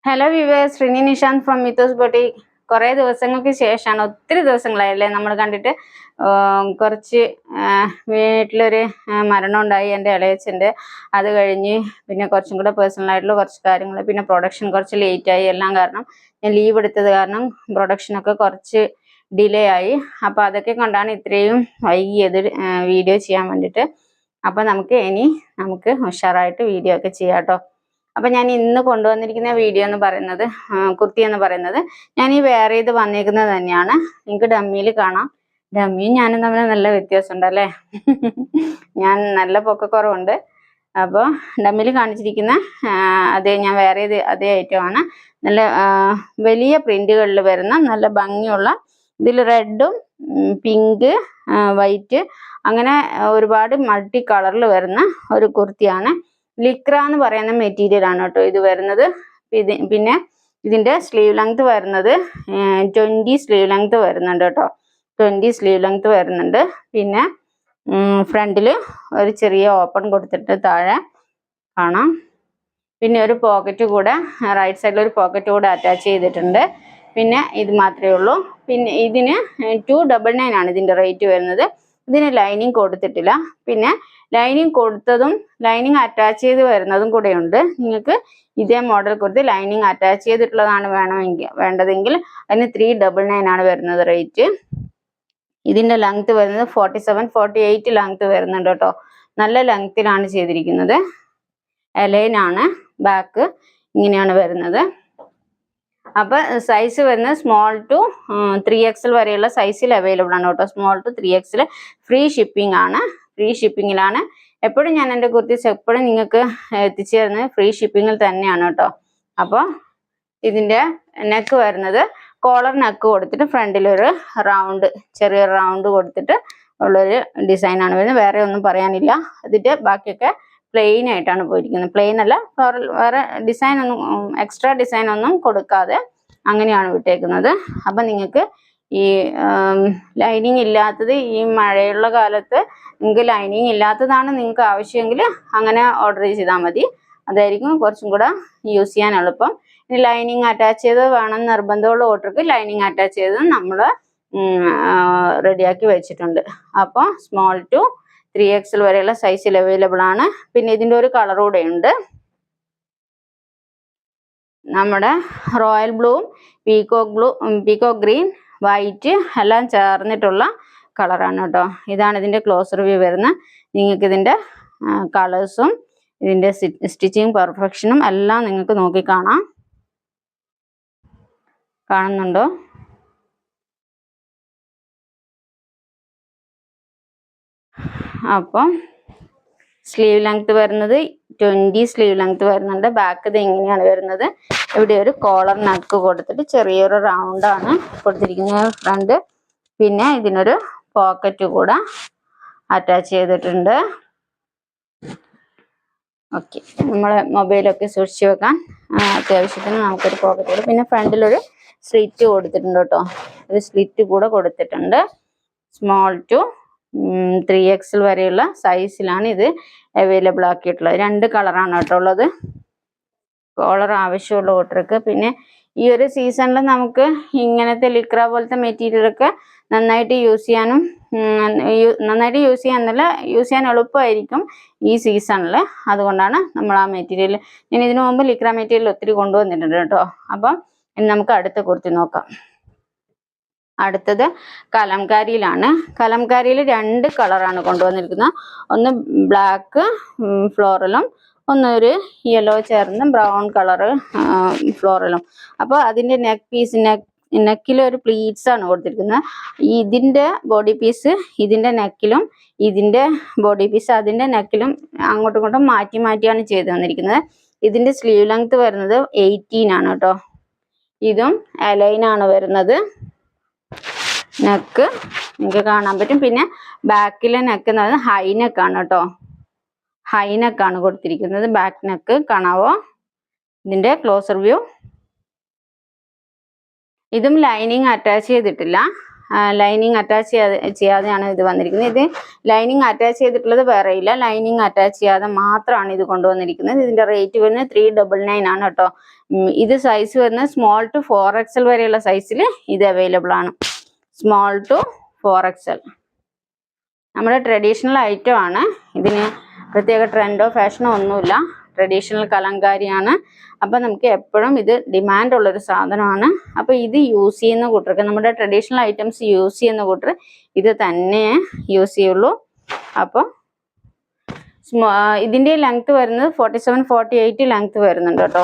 Hello viewers, Sreeni Nishanth from Mythos boutique. കുറേ ദിവസങ്ങൾക്ക് ശേഷമാണ്, ഒത്തിരി ദിവസങ്ങളായല്ലേ നമ്മൾ കണ്ടിട്ട്. കുറച്ച് വീട്ടിലൊരു മരണം ഉണ്ടായി എൻ്റെ ഇളയച്ചൻ്റെ. അത് കഴിഞ്ഞ് പിന്നെ കുറച്ചും കൂടെ പേഴ്സണലായിട്ടുള്ള കുറച്ച് കാര്യങ്ങൾ, പിന്നെ പ്രൊഡക്ഷൻ കുറച്ച് ലേറ്റായി. എല്ലാം കാരണം ഞാൻ ലീവ് എടുത്തത് കാരണം പ്രൊഡക്ഷനൊക്കെ കുറച്ച് ഡിലേ ആയി. അപ്പോൾ അതൊക്കെ കൊണ്ടാണ് ഇത്രയും വൈകിയത് വീഡിയോ ചെയ്യാൻ വേണ്ടിയിട്ട്. അപ്പോൾ നമുക്ക് ഉഷാറായിട്ട് വീഡിയോ ഒക്കെ ചെയ്യാം കേട്ടോ. അപ്പം ഞാൻ ഇന്ന് കൊണ്ടുവന്നിരിക്കുന്ന വീഡിയോ എന്ന് പറയുന്നത്, കുർത്തി എന്ന് പറയുന്നത് ഞാൻ ഈ വെയർ ചെയ്ത് വന്നിരിക്കുന്നത് തന്നെയാണ്. നിങ്ങൾക്ക് ഡമ്മിയിൽ കാണാം. ഡമ്മിയും ഞാനും തമ്മിൽ നല്ല വ്യത്യാസമുണ്ട് അല്ലേ? ഞാൻ നല്ല പൊക്കക്കുറവുണ്ട്. അപ്പോൾ ഡമ്മിയിൽ കാണിച്ചിരിക്കുന്ന അതേ ഞാൻ വെയർ ചെയ്ത് അതേ ഐറ്റമാണ്. നല്ല വലിയ പ്രിന്റുകളിൽ വരുന്ന നല്ല ഭംഗിയുള്ള, ഇതിൽ റെഡും പിങ്ക് വൈറ്റ് അങ്ങനെ ഒരുപാട് മൾട്ടി കളറിൽ വരുന്ന ഒരു കുർത്തിയാണ്. ലിക്ര എന്ന് പറയുന്ന മെറ്റീരിയൽ ആണ് കേട്ടോ ഇത് വരുന്നത്. പിന്നെ ഇതിൻ്റെ സ്ലീവ് ലെങ്ത് വരുന്നത് 20 സ്ലീവ് ലെങ്ത് വരുന്നുണ്ട് കേട്ടോ. 20 സ്ലീവ് ലെങ്ത് വരുന്നുണ്ട്. പിന്നെ ഫ്രണ്ടിൽ ഒരു ചെറിയ ഓപ്പൺ കൊടുത്തിട്ട് താഴെ കാണാം. പിന്നെ ഒരു പോക്കറ്റ് കൂടെ റൈറ്റ് സൈഡിൽ ഒരു പോക്കറ്റ് കൂടെ അറ്റാച്ച് ചെയ്തിട്ടുണ്ട്. പിന്നെ ഇത് മാത്രമേ ഉള്ളൂ. പിന്നെ ഇതിന് 299 ആണ് ഇതിൻ്റെ റേറ്റ് വരുന്നത്. ഇതിന് ലൈനിങ് കൊടുത്തിട്ടില്ല. പിന്നെ ലൈനിങ് കൊടുത്തതും ലൈനിങ് അറ്റാച്ച് ചെയ്ത് വരുന്നതും കൂടെ ഉണ്ട്. നിങ്ങൾക്ക് ഇതേ മോഡൽ കൊടുത്ത് ലൈനിങ് അറ്റാച്ച് ചെയ്തിട്ടുള്ളതാണ് വേണ്ടതെങ്കിൽ അതിന് 399 ആണ് വരുന്നത് റേറ്റ്. ഇതിൻ്റെ ലെങ്ത് വരുന്നത് 47-48 ലെങ്ത് വരുന്നുണ്ട് കേട്ടോ. നല്ല ലെങ്ത്തിലാണ് ചെയ്തിരിക്കുന്നത്. എലൈനാണ്. ബാക്ക് ഇങ്ങനെയാണ് വരുന്നത്. അപ്പോൾ സൈസ് വരുന്നത് സ്മോൾ ടു 3XL വരെയുള്ള സൈസിൽ അവൈലബിൾ ആണ് കേട്ടോ. Small to 3XL free shipping ആണ്. ഫ്രീ ഷിപ്പിങ്ങിലാണ് എപ്പോഴും ഞാൻ എൻ്റെ കുർത്തീസ് എപ്പോഴും നിങ്ങൾക്ക് എത്തിച്ചു തരുന്നത് ഫ്രീ ഷിപ്പിങ്ങിൽ തന്നെയാണ് കേട്ടോ. അപ്പോൾ ഇതിൻ്റെ നെക്ക് വരുന്നത് കോളർ നെക്ക് കൊടുത്തിട്ട് ഫ്രണ്ടിലൊരു റൗണ്ട്, ചെറിയ റൗണ്ട് കൊടുത്തിട്ട് ഉള്ളൊരു ഡിസൈനാണ് വരുന്നത്. വേറെ ഒന്നും പറയാനില്ല. ഇതിൻ്റെ ബാക്കിയൊക്കെ പ്ലെയിൻ ആയിട്ടാണ് പോയിരിക്കുന്നത്. പ്ലെയിൻ അല്ല, ഫ്ലോറൽ, വേറെ ഡിസൈൻ ഒന്നും എക്സ്ട്രാ ഡിസൈൻ ഒന്നും കൊടുക്കാതെ അങ്ങനെയാണ് വിട്ടേക്കുന്നത്. അപ്പം നിങ്ങൾക്ക് ഈ ലൈനിങ് ഇല്ലാത്തത്, ഈ മഴയുള്ള കാലത്ത് നിങ്ങൾക്ക് ലൈനിങ് ഇല്ലാത്തതാണ് നിങ്ങൾക്ക് ആവശ്യമെങ്കിൽ അങ്ങനെ ഓർഡർ ചെയ്താൽ മതി. അതായിരിക്കും കുറച്ചും കൂടെ യൂസ് ചെയ്യാൻ എളുപ്പം. ഇനി ലൈനിങ് അറ്റാച്ച് ചെയ്ത് വേണം നിർബന്ധമുള്ള ഓർഡർക്ക് ലൈനിങ് അറ്റാച്ച് ചെയ്ത് നമ്മൾ റെഡിയാക്കി വെച്ചിട്ടുണ്ട്. അപ്പോൾ സ്മോൾ ടു 3XL വരെയുള്ള സൈസിൽ അവൈലബിൾ ആണ്. പിന്നെ ഇതിൻ്റെ ഒരു കളർ കൂടെ ഉണ്ട്. നമ്മുടെ റോയൽ ബ്ലൂവും പീകോക്ക് ഗ്രീൻ വൈറ്റ് എല്ലാം ചേർന്നിട്ടുള്ള കളറാണ് കേട്ടോ. ഇതാണ് ഇതിൻ്റെ ക്ലോസ് റിവ്യൂ വരുന്നത്. നിങ്ങൾക്ക് ഇതിൻ്റെ കളേഴ്സും ഇതിൻ്റെ സ്റ്റിച്ചിങ് പെർഫെക്ഷനും എല്ലാം നിങ്ങൾക്ക് നോക്കി കാണുന്നുണ്ടോ? അപ്പം സ്ലീവ് ലെങ്ത് വരുന്നത് 20 സ്ലീവ് ലെങ്ത് വരുന്നുണ്ട്. ബാക്ക് ഇത് ഇങ്ങനെയാണ് വരുന്നത്. ഇവിടെ ഒരു കോളർ നെക്ക് കൊടുത്തിട്ട് ചെറിയൊരു റൗണ്ടാണ് കൊടുത്തിരിക്കുന്നത് ഫ്രണ്ട്. പിന്നെ ഇതിനൊരു പോക്കറ്റ് കൂടെ അറ്റാച്ച് ചെയ്തിട്ടുണ്ട്. ഓക്കെ, നമ്മൾ മൊബൈലൊക്കെ സൂക്ഷിച്ച് വെക്കാൻ അത്യാവശ്യത്തിന് നമുക്കൊരു പോക്കറ്റ് കൂടെ. പിന്നെ ഫ്രണ്ടിലൊരു സ്ലിറ്റ് കൊടുത്തിട്ടുണ്ട് കേട്ടോ. ഒരു സ്ലിറ്റ് കൂടെ കൊടുത്തിട്ടുണ്ട്. സ്മോൾ ടു 3XL വരെയുള്ള സൈസിലാണ് ഇത് അവൈലബിൾ ആക്കിയിട്ടുള്ളത്. 2 കളറാണ് കേട്ടോ ഉള്ളത്. കോളർ ആവശ്യമുള്ള ഓർഡർക്ക്. പിന്നെ ഈ ഒരു സീസണിൽ നമുക്ക് ഇങ്ങനത്തെ ലിക്ര പോലത്തെ മെറ്റീരിയലൊക്കെ നന്നായിട്ട് യൂസ് ചെയ്യാനും യൂസ് ചെയ്യാൻ എളുപ്പമായിരിക്കും ഈ സീസണിൽ. അതുകൊണ്ടാണ് നമ്മൾ ആ മെറ്റീരിയൽ, ഞാൻ ഇതിനു മുമ്പ് ലിക്ര മെറ്റീരിയൽ ഒത്തിരി കൊണ്ടുവന്നിട്ടുണ്ട് കേട്ടോ. അപ്പം ഇനി നമുക്ക് അടുത്ത കുർത്തി നോക്കാം. അടുത്തത് കലംകാരിയിലാണ്. കലംകാരിയിൽ 2 കളറാണ് കൊണ്ടുവന്നിരിക്കുന്നത്. ഒന്ന് ബ്ലാക്ക് ഫ്ലോറലും ഒന്നൊരു യെല്ലോ ചേർന്ന് ബ്രൗൺ കളറ് ഫ്ലോറലും. അപ്പോൾ അതിൻ്റെ നെക്കിലൊരു പ്ലീറ്റ്സ് ആണ് കൊടുത്തിരിക്കുന്നത്. ഇതിൻ്റെ ബോഡി പീസ് ഇതിൻ്റെ നെക്കിലും ഇതിൻ്റെ ബോഡി പീസ് അതിൻ്റെ നെക്കിലും അങ്ങോട്ടും ഇങ്ങോട്ടും മാറ്റിയാണ് ചെയ്ത് തന്നിരിക്കുന്നത്. ഇതിൻ്റെ സ്ലീവ് ലെങ്ത് വരുന്നത് 18 ആണ് കേട്ടോ. ഇതും അലൈനാണ് വരുന്നത്. നെക്ക് നിങ്ങൾക്ക് കാണാൻ പറ്റും. പിന്നെ ബാക്കിലെ നെക്ക് എന്ന് പറയുന്നത് ഹൈ നെക്കാണ് കേട്ടോ. ഹൈ നെക്കാണ് കൊടുത്തിരിക്കുന്നത്. ബാക്ക് നെക്ക് കാണാവോ? ഇതിൻ്റെ ക്ലോസർ വ്യൂ. ഇതും ലൈനിങ് അറ്റാച്ച് ചെയ്തിട്ടില്ല. ലൈനിങ് അറ്റാച്ച് ചെയ്യാതെയാണ് ഇത് വന്നിരിക്കുന്നത്. ഇത് ലൈനിങ് അറ്റാച്ച് ചെയ്തിട്ടുള്ളത് വേറെ ഇല്ല, ലൈനിങ് അറ്റാച്ച് ചെയ്യാതെ മാത്രമാണ് ഇത് കൊണ്ടുവന്നിരിക്കുന്നത്. ഇതിന്റെ റേറ്റ് വരുന്നത് 399 ആണ് കേട്ടോ. ഇത് സൈസ് വരുന്നത് സ്മോൾ ടു 4XL വരെയുള്ള സൈസിൽ ഇത് അവൈലബിൾ ആണ്. സ്മോൾ ടു 4XL നമ്മുടെ ട്രഡീഷണൽ ഐറ്റം ആണ്. ഇതിന് പ്രത്യേക ട്രെൻഡോ ഫാഷനോ ഒന്നുമില്ല, ട്രഡീഷണൽ കലങ്കാരിയാണ്. അപ്പം നമുക്ക് എപ്പോഴും ഇത് ഡിമാൻഡ് ഉള്ളൊരു സാധനമാണ്. അപ്പോൾ ഇത് യൂസ് ചെയ്യുന്ന കൂട്ടർക്ക്, നമ്മുടെ ട്രഡീഷണൽ ഐറ്റംസ് യൂസ് ചെയ്യുന്ന കൂട്ടർ ഇത് തന്നെ യൂസ് ചെയ്യുള്ളൂ. അപ്പോൾ ഇതിൻ്റെ ലെങ്ത് വരുന്നത് 47-48 ലെങ്ത് വരുന്നുണ്ട് കേട്ടോ.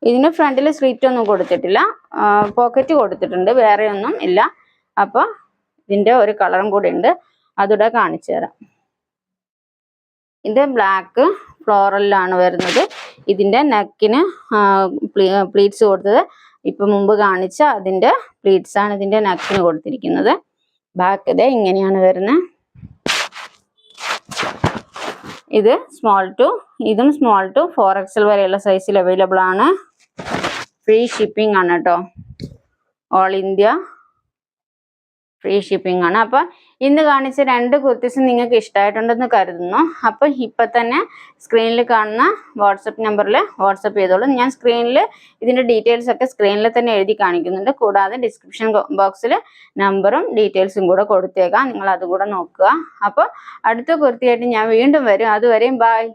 ഇതിന് ഫ്രണ്ടിൽ സ്ലിറ്റ് ഒന്നും കൊടുത്തിട്ടില്ല, പോക്കറ്റ് കൊടുത്തിട്ടുണ്ട്, വേറെ ഒന്നും ഇല്ല. അപ്പോൾ ഇതിൻ്റെ ഒരു കളറും കൂടി ഉണ്ട്, അതുകൂടെ കാണിച്ചു തരാം. ഇത് ബ്ലാക്ക് ഫ്ലോറലിലാണ് വരുന്നത്. ഇതിൻ്റെ നെക്കിന് പ്ലീറ്റ്സ് കൊടുത്തത് ഇപ്പം മുമ്പ് കാണിച്ച അതിൻ്റെ പ്ലീറ്റ്സ് ആണ് ഇതിൻ്റെ നെക്കിന് കൊടുത്തിരിക്കുന്നത്. ബാക്ക് ഇത് ഇങ്ങനെയാണ് വരുന്നത്. ഇതും സ്മോൾ ടു 4XL വരെയുള്ള സൈസിൽ അവൈലബിൾ ആണ്. ഫ്രീ ഷിപ്പിംഗ് ആണ് കേട്ടോ, ഓൾ ഇന്ത്യ ഫ്രീ ഷിപ്പിംഗ് ആണ്. അപ്പോൾ ഇന്ന് കാണിച്ച 2 കുർത്തീസും നിങ്ങൾക്ക് ഇഷ്ടമായിട്ടുണ്ടെന്ന് കരുതുന്നു. അപ്പോൾ ഇപ്പം തന്നെ സ്ക്രീനിൽ കാണുന്ന വാട്സപ്പ് നമ്പറിൽ വാട്സപ്പ് ചെയ്തോളൂ. ഞാൻ സ്ക്രീനിൽ ഇതിൻ്റെ ഡീറ്റെയിൽസ് ഒക്കെ സ്ക്രീനിൽ തന്നെ എഴുതി കാണിക്കുന്നുണ്ട്. കൂടാതെ ഡിസ്ക്രിപ്ഷൻ ബോക്സിൽ നമ്പറും ഡീറ്റെയിൽസും കൂടെ കൊടുത്തേക്കാം, നിങ്ങൾ അതുകൂടെ നോക്കുക. അപ്പോൾ അടുത്ത കുർത്തിയായിട്ട് ഞാൻ വീണ്ടും വരും. അതുവരെയും ബൈ.